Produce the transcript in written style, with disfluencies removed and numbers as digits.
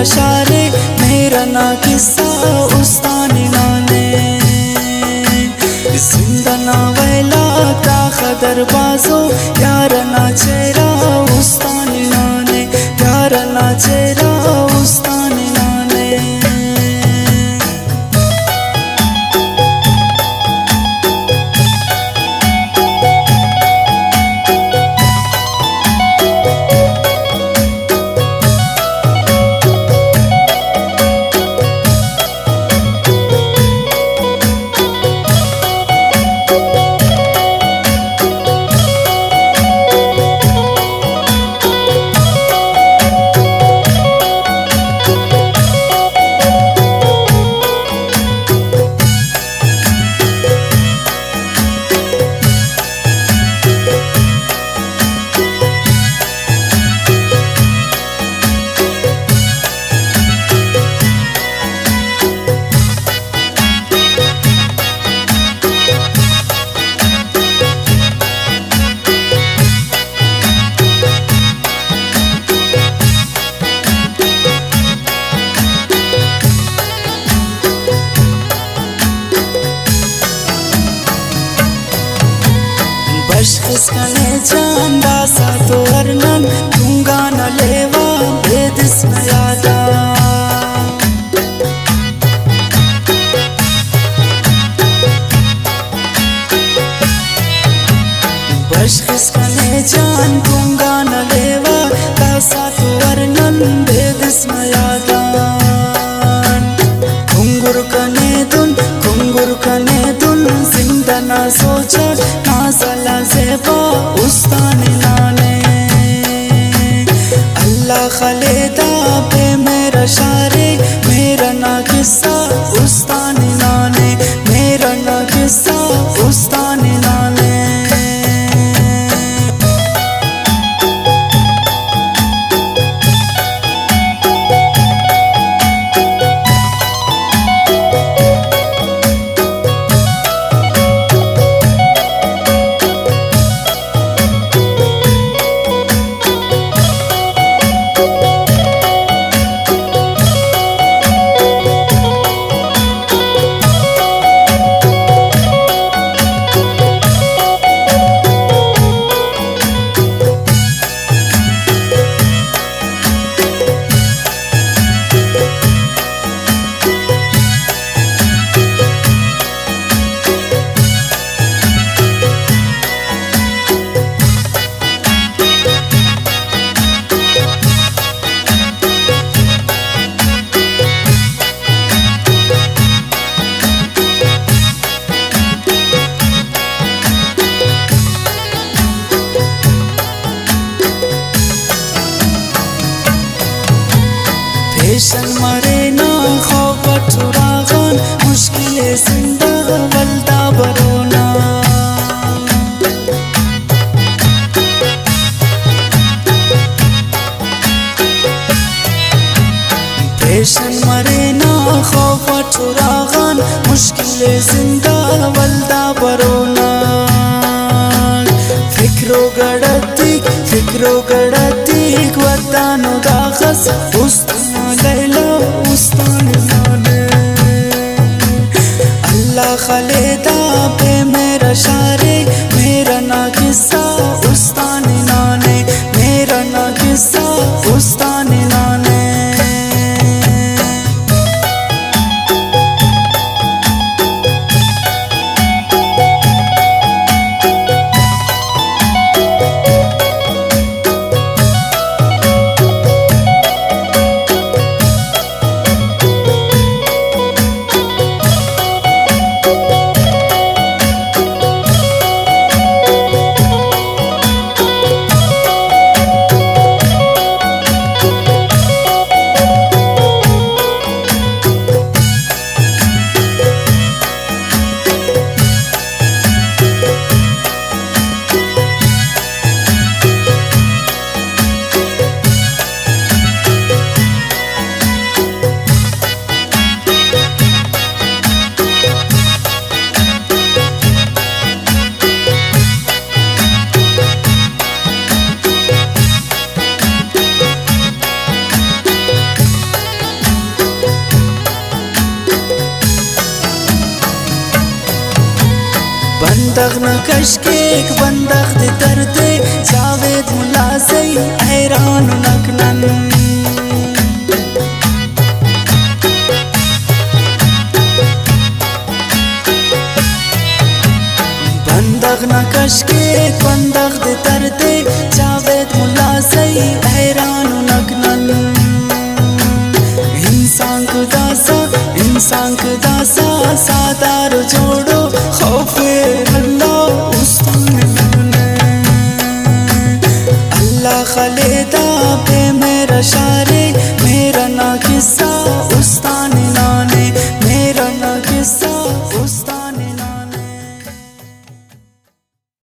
शारे मेरा ना किस्सा उस्तानी नाने जिंदा ना वैला का खदर बाजो यार ना चेहरा उस्तानी नाने यार ना चेहरा उस्तानी नाने बशकने चांदा सा तो वर्णन दूंगा न लेवा भेद इसमें यादा बशकने जान दूंगा न लेवा तासा तो वर्णन भेद इसमें यादा घुंगुर कने दुन जिंदा ना सोचा ना सला ज़ेबा उस्तानी नाने अल्लाह खलेदा पे मेरा शारे मेरा ना किस्सा उस्तानी नाने मेरा ना किस्सा उस्तानी नाने पेशन मरे ना खौफ चुरागन मुश्किले जिंदा वल्दा बरोना पेशन मरे ना खौफ चुरागन मुश्किले जिंदा वल्दा बरोना फिक्रो गड़ती वदानो दाखस लैला उस्तानी नाने अल्लाह खलेदा पे मेरा शारे मेरा ना किस्सा उस्तानी नाने मेरा ना किस्सा उस्तानी नाने बंदग न कशकेक बंदग दे दर्दे जावेद मुलाज़ई हैरान नकनन बंदग न कशकेक बंदग दे दर्दे जावेद मुलाज़ई हैरान नकनन इंसान को दासा सादार जोड़ो खौफे अल्लाह उस्तान अल्लाह खलेदा पे मेरा शारे मेरा ना किस्सा उस्तान